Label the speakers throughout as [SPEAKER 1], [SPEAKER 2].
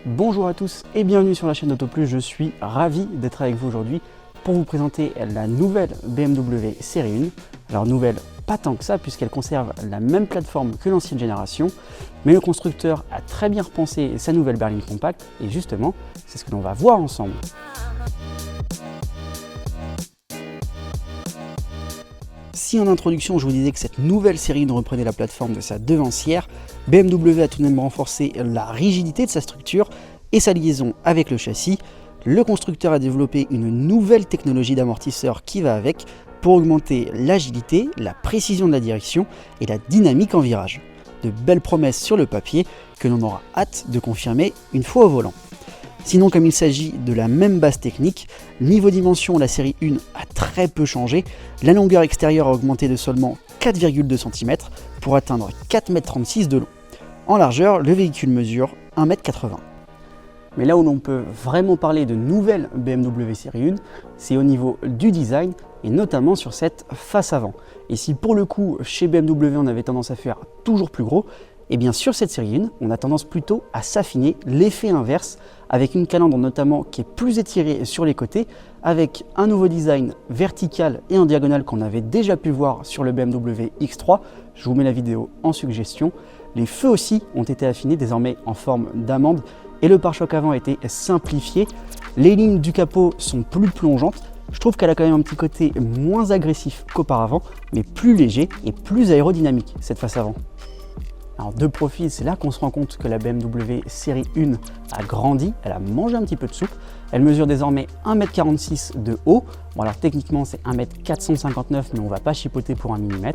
[SPEAKER 1] Bonjour à tous et bienvenue sur la chaîne d'Autoplus, je suis ravi d'être avec vous aujourd'hui pour vous présenter la nouvelle BMW série 1. Alors nouvelle, pas tant que ça puisqu'elle conserve la même plateforme que l'ancienne génération, mais le constructeur a très bien repensé sa nouvelle berline compacte et justement, c'est ce que l'on va voir ensemble. Si en introduction je vous disais que cette nouvelle série 1 reprenait la plateforme de sa devancière, BMW a tout de même renforcé la rigidité de sa structure et sa liaison avec le châssis. Le constructeur a développé une nouvelle technologie d'amortisseur qui va avec pour augmenter l'agilité, la précision de la direction et la dynamique en virage. De belles promesses sur le papier que l'on aura hâte de confirmer une fois au volant. Sinon, comme il s'agit de la même base technique, niveau dimension, la série 1 a très peu changé. La longueur extérieure a augmenté de seulement 4,2 cm pour atteindre 4,36 m de long. En largeur, le véhicule mesure 1,80 m. Mais là où l'on peut vraiment parler de nouvelle BMW série 1, c'est au niveau du design et notamment sur cette face avant. Et si pour le coup, chez BMW, on avait tendance à faire toujours plus gros, et bien sur cette série 1, on a tendance plutôt à s'affiner, l'effet inverse, avec une calandre notamment qui est plus étirée sur les côtés, avec un nouveau design vertical et en diagonale qu'on avait déjà pu voir sur le BMW X3. Je vous mets la vidéo en suggestion. Les feux aussi ont été affinés désormais en forme d'amande et le pare-choc avant a été simplifié. Les lignes du capot sont plus plongeantes. Je trouve qu'elle a quand même un petit côté moins agressif qu'auparavant, mais plus léger et plus aérodynamique cette face avant. Alors de profil, c'est là qu'on se rend compte que la BMW série 1 a grandi, elle a mangé un petit peu de soupe. Elle mesure désormais 1,46 m de haut. Bon alors techniquement c'est 1,459 m, mais on ne va pas chipoter pour 1 mm.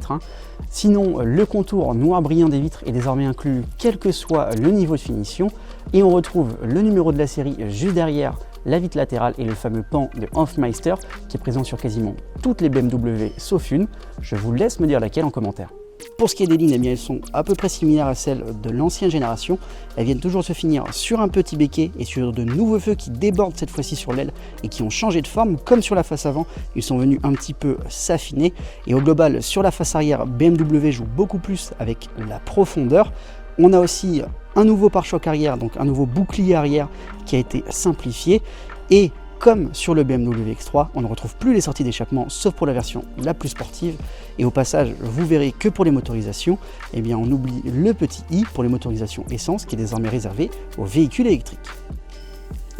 [SPEAKER 1] Sinon, le contour noir brillant des vitres est désormais inclus, quel que soit le niveau de finition. Et on retrouve le numéro de la série juste derrière la vitre latérale et le fameux pan de Hofmeister qui est présent sur quasiment toutes les BMW sauf une. Je vous laisse me dire laquelle en commentaire. Pour ce qui est des lignes, eh bien, elles sont à peu près similaires à celles de l'ancienne génération. Elles viennent toujours se finir sur un petit béquet et sur de nouveaux feux qui débordent cette fois-ci sur l'aile et qui ont changé de forme. Comme sur la face avant, ils sont venus un petit peu s'affiner. Et au global, sur la face arrière, BMW joue beaucoup plus avec la profondeur. On a aussi un nouveau pare-choc arrière, donc un nouveau bouclier arrière qui a été simplifié. Et comme sur le BMW X3, on ne retrouve plus les sorties d'échappement sauf pour la version la plus sportive. Et au passage, vous verrez que pour les motorisations, eh bien, on oublie le petit i pour les motorisations essence qui est désormais réservé aux véhicules électriques.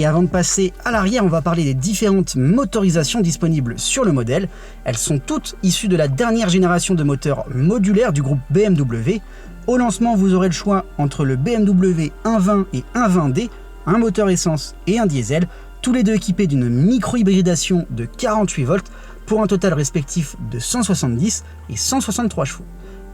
[SPEAKER 1] Et avant de passer à l'arrière, on va parler des différentes motorisations disponibles sur le modèle. Elles sont toutes issues de la dernière génération de moteurs modulaires du groupe BMW. Au lancement, vous aurez le choix entre le BMW 1.20 et 1.20D, un moteur essence et un diesel, tous les deux équipés d'une micro-hybridation de 48 volts pour un total respectif de 170 et 163 chevaux.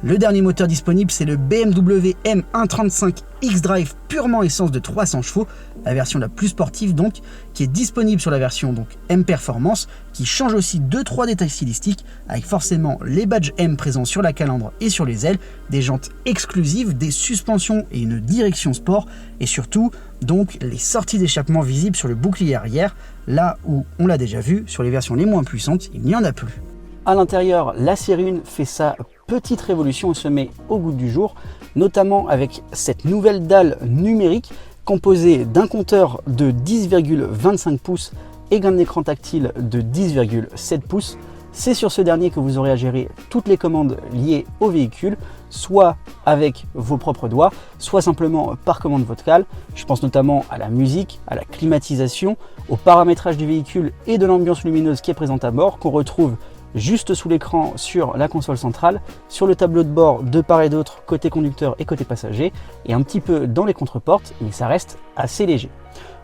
[SPEAKER 1] Le dernier moteur disponible, c'est le BMW M135 X-Drive purement essence de 300 chevaux, la version la plus sportive donc, qui est disponible sur la version donc M Performance, qui change aussi 2-3 détails stylistiques, avec forcément les badges M présents sur la calandre et sur les ailes, des jantes exclusives, des suspensions et une direction sport, et surtout donc les sorties d'échappement visibles sur le bouclier arrière, là où on l'a déjà vu, sur les versions les moins puissantes, il n'y en a plus. À l'intérieur, la série 1 fait sa petite révolution et se met au goût du jour, notamment avec cette nouvelle dalle numérique composée d'un compteur de 10,25 pouces et d'un écran tactile de 10,7 pouces. C'est sur ce dernier que vous aurez à gérer toutes les commandes liées au véhicule, soit avec vos propres doigts, soit simplement par commande vocale. Je pense notamment à la musique, à la climatisation, au paramétrage du véhicule et de l'ambiance lumineuse qui est présente à bord, qu'on retrouve juste sous l'écran sur la console centrale, sur le tableau de bord de part et d'autre, côté conducteur et côté passager, et un petit peu dans les contreportes, mais ça reste assez léger.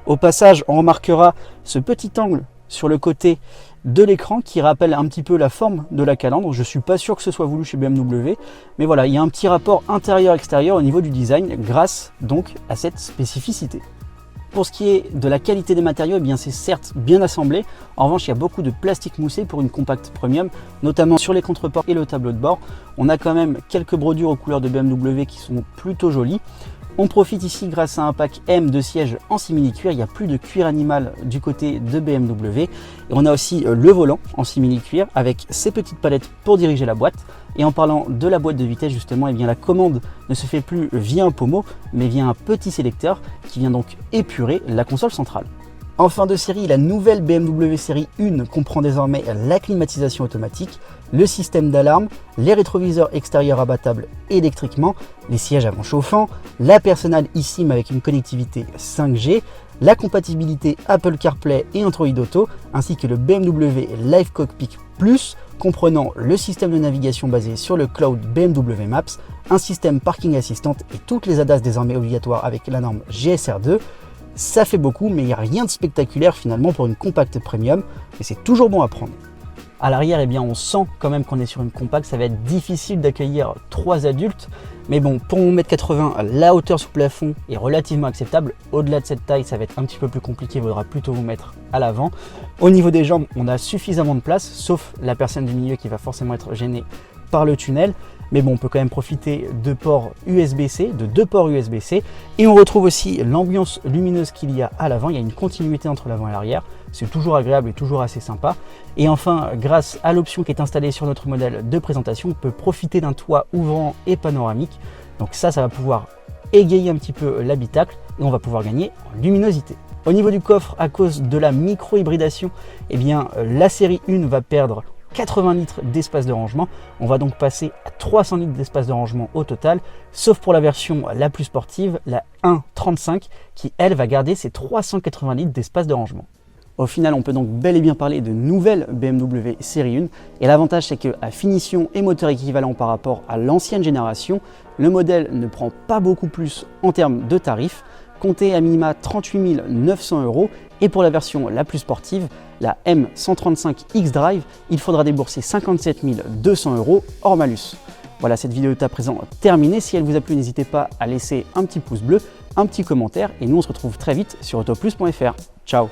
[SPEAKER 1] Au passage, on remarquera ce petit angle sur le côté de l'écran qui rappelle un petit peu la forme de la calandre. Je ne suis pas sûr que ce soit voulu chez BMW, mais voilà, il y a un petit rapport intérieur-extérieur au niveau du design, grâce donc à cette spécificité. Pour ce qui est de la qualité des matériaux, eh bien c'est certes bien assemblé. En revanche, il y a beaucoup de plastique moussé pour une compacte premium, notamment sur les contreports et le tableau de bord. On a quand même quelques brodures aux couleurs de BMW qui sont plutôt jolies. On profite ici grâce à un pack M de sièges en simili-cuir, il n'y a plus de cuir animal du côté de BMW. Et on a aussi le volant en simili-cuir avec ses petites palettes pour diriger la boîte. Et en parlant de la boîte de vitesse justement, eh bien la commande ne se fait plus via un pommeau, mais via un petit sélecteur qui vient donc épurer la console centrale. En fin de série, la nouvelle BMW série 1 comprend désormais la climatisation automatique, le système d'alarme, les rétroviseurs extérieurs abattables électriquement, les sièges avant chauffants, la Personal eSIM avec une connectivité 5G, la compatibilité Apple CarPlay et Android Auto, ainsi que le BMW Live Cockpit Plus, comprenant le système de navigation basé sur le cloud BMW Maps, un système parking assistant et toutes les ADAS désormais obligatoires avec la norme GSR2. Ça fait beaucoup, mais il n'y a rien de spectaculaire finalement pour une compacte premium, et c'est toujours bon à prendre. À l'arrière, eh bien, on sent quand même qu'on est sur une compacte, ça va être difficile d'accueillir 3 adultes, mais bon, pour 1m80, la hauteur sous plafond est relativement acceptable. Au-delà de cette taille, ça va être un petit peu plus compliqué, il faudra plutôt vous mettre à l'avant. Au niveau des jambes, on a suffisamment de place, sauf la personne du milieu qui va forcément être gênée par le tunnel. Mais bon, on peut quand même profiter de ports USB-C, de 2 ports USB-C. Et on retrouve aussi l'ambiance lumineuse qu'il y a à l'avant. Il y a une continuité entre l'avant et l'arrière. C'est toujours agréable et toujours assez sympa. Et enfin, grâce à l'option qui est installée sur notre modèle de présentation, on peut profiter d'un toit ouvrant et panoramique. Donc ça va pouvoir égayer un petit peu l'habitacle et on va pouvoir gagner en luminosité. Au niveau du coffre, à cause de la micro-hybridation, eh bien, la série 1 va perdre 80 litres d'espace de rangement. On va donc passer à 300 litres d'espace de rangement au total, sauf pour la version la plus sportive, la 1.35, qui elle va garder ses 380 litres d'espace de rangement. Au final, on peut donc bel et bien parler de nouvelle BMW série 1, et l'avantage c'est qu'à finition et moteur équivalent par rapport à l'ancienne génération, le modèle ne prend pas beaucoup plus en termes de tarifs, comptez à minima 38 900 €, et pour la version la plus sportive, la M135 X-Drive, il faudra débourser 57 200 € hors malus. Voilà, cette vidéo est à présent terminée. Si elle vous a plu, n'hésitez pas à laisser un petit pouce bleu, un petit commentaire, et nous on se retrouve très vite sur autoplus.fr. Ciao!